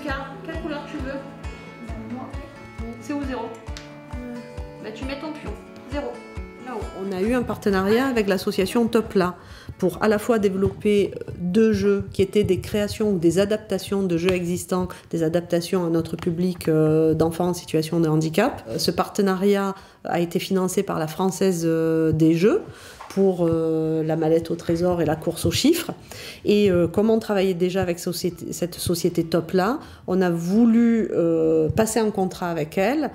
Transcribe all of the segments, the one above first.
Lucas, quelle couleur tu veux? C'est où 0? Bah, tu mets ton pion. 0. Là-haut. On a eu un partenariat avec l'association Topla pour à la fois développer 2 jeux qui étaient des créations ou des adaptations de jeux existants, des adaptations à notre public d'enfants en situation de handicap. Ce partenariat a été financé par la Française des Jeux pour la mallette au trésor et la course aux chiffres. Et comme on travaillait déjà avec cette société Topla, on a voulu passer un contrat avec elle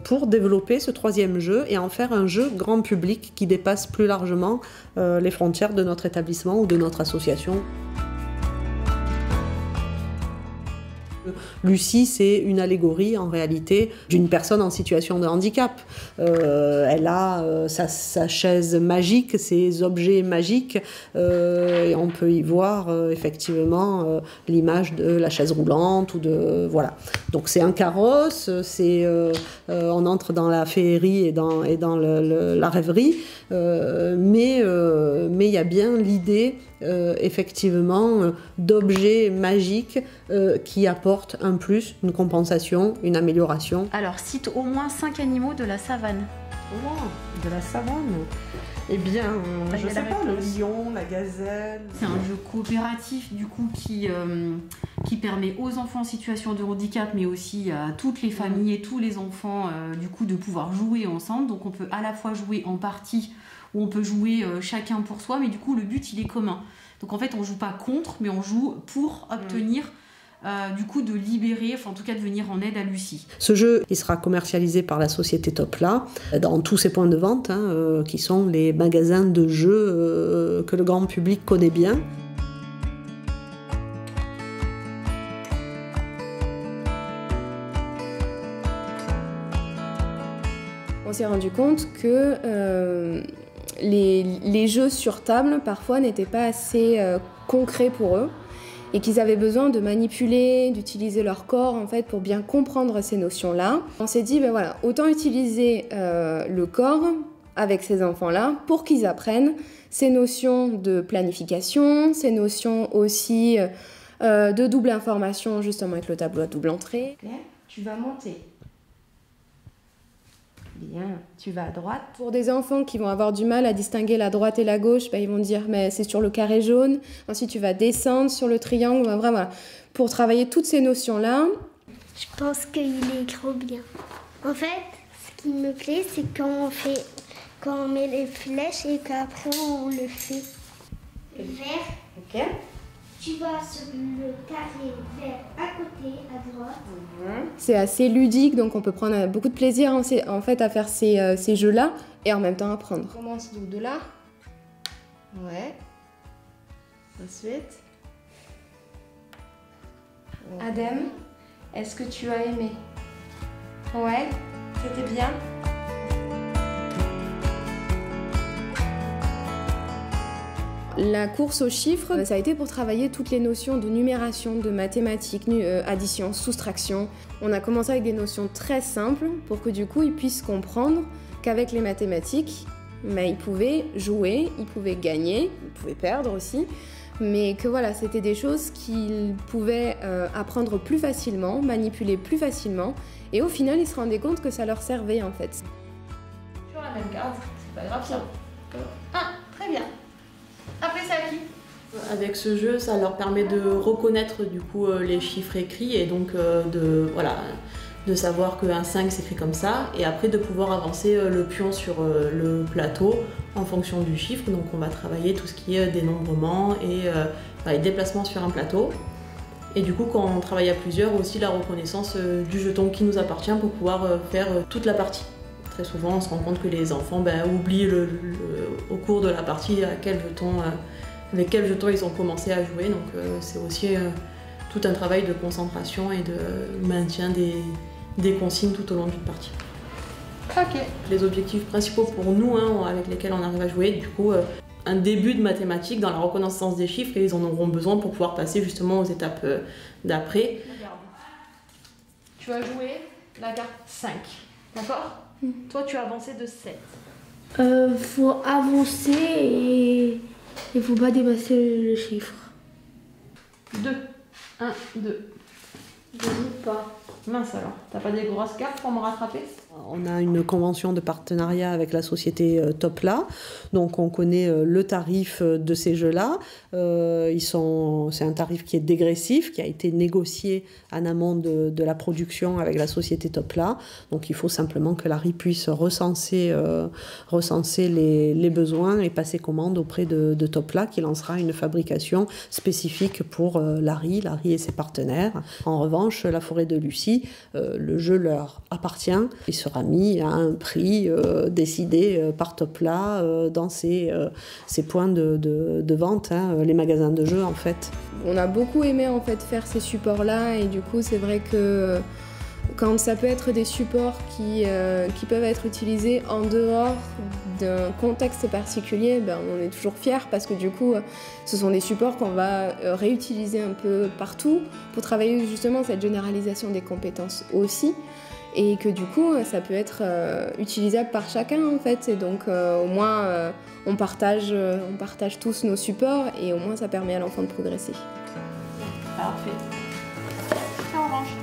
pour développer ce 3e jeu et en faire un jeu grand public qui dépasse plus largement les frontières de notre établissement ou de notre association. Lucie, c'est une allégorie en réalité d'une personne en situation de handicap. Elle a sa chaise magique, ses objets magiques, et on peut y voir effectivement l'image de la chaise roulante ou de voilà. Donc c'est un carrosse, on entre dans la féerie et dans la rêverie, mais il y a bien l'idée effectivement d'objets magiques qui apportent un plus, une compensation, une amélioration. Alors, cite au moins 5 animaux de la savane. Oh, de la savane. Eh bien, je sais pas, le lion, la gazelle. C'est un jeu coopératif du coup qui permet aux enfants en situation de handicap, mais aussi à toutes les familles et tous les enfants du coup de pouvoir jouer ensemble. Donc on peut à la fois jouer en partie ou on peut jouer chacun pour soi, mais du coup le but il est commun. Donc en fait on joue pas contre, mais on joue pour obtenir du coup de libérer, enfin en tout cas de venir en aide à Lucie. Ce jeu il sera commercialisé par la société Topla dans tous ses points de vente, qui sont les magasins de jeux que le grand public connaît bien. On s'est rendu compte que les jeux sur table parfois n'étaient pas assez concrets pour eux et qu'ils avaient besoin de manipuler, d'utiliser leur corps en fait pour bien comprendre ces notions-là. On s'est dit ben voilà, autant utiliser le corps avec ces enfants-là pour qu'ils apprennent ces notions de planification, ces notions aussi de double information justement avec le tableau à double entrée. Tu vas monter. Bien, tu vas à droite. Pour des enfants qui vont avoir du mal à distinguer la droite et la gauche, ben, ils vont dire mais c'est sur le carré jaune. Ensuite, tu vas descendre sur le triangle. Ben, vraiment, pour travailler toutes ces notions-là. Je pense qu'il est trop bien. En fait, ce qui me plaît, c'est quand on met les flèches et qu'après on le fait vert. Ok. Tu vas sur le carré vert à côté, à droite. C'est assez ludique, donc on peut prendre beaucoup de plaisir en fait à faire ces jeux-là et en même temps apprendre. On commence donc de là. Ouais. Ensuite. Adem, est-ce que tu as aimé? Ouais, c'était bien. La course aux chiffres, ça a été pour travailler toutes les notions de numération, de mathématiques, addition, soustraction. On a commencé avec des notions très simples pour que du coup ils puissent comprendre qu'avec les mathématiques, ils pouvaient jouer, ils pouvaient gagner, ils pouvaient perdre aussi, mais que voilà, c'était des choses qu'ils pouvaient apprendre plus facilement, manipuler plus facilement, et au final ils se rendaient compte que ça leur servait en fait. Toujours la même carte, c'est pas grave ça. Ah, très bien. Après, c'est à qui? Avec ce jeu, ça leur permet de reconnaître du coup les chiffres écrits et donc de savoir qu'un 5 s'écrit comme ça et après de pouvoir avancer le pion sur le plateau en fonction du chiffre. Donc on va travailler tout ce qui est dénombrement et les déplacements sur un plateau. Et du coup, quand on travaille à plusieurs, aussi la reconnaissance du jeton qui nous appartient pour pouvoir faire toute la partie. Très souvent, on se rend compte que les enfants oublient au cours de la partie avec quel jeton ils ont commencé à jouer. Donc c'est aussi tout un travail de concentration et de maintien des consignes tout au long d'une partie. Ok. Les objectifs principaux pour nous, avec lesquels on arrive à jouer, du coup, un début de mathématiques dans la reconnaissance des chiffres et ils en auront besoin pour pouvoir passer justement aux étapes d'après. Regarde. Tu vas jouer la carte 5, d'accord? Toi, tu as avancé de 7. Faut avancer et il faut pas dépasser le chiffre. 2. 1, 2. Je joue pas. Mince alors, t'as pas des grosses cartes pour me rattraper? On a une convention de partenariat avec la société Topla, donc on connaît le tarif de ces jeux-là. C'est un tarif qui est dégressif, qui a été négocié en amont de la production avec la société Topla. Donc il faut simplement que l'ARI puisse recenser les besoins et passer commande auprès de Topla, qui lancera une fabrication spécifique pour l'ARI et ses partenaires. En revanche, la forêt de Lucie, le jeu leur appartient. Il sera mis à un prix décidé par Topla dans ces points de vente, les magasins de jeux en fait. On a beaucoup aimé en fait faire ces supports-là et du coup c'est vrai que quand ça peut être des supports qui peuvent être utilisés en dehors d'un contexte particulier, on est toujours fiers parce que du coup ce sont des supports qu'on va réutiliser un peu partout pour travailler justement cette généralisation des compétences aussi. Et que du coup, ça peut être utilisable par chacun en fait. Et donc au moins, on partage tous nos supports et au moins ça permet à l'enfant de progresser. Parfait. Orange.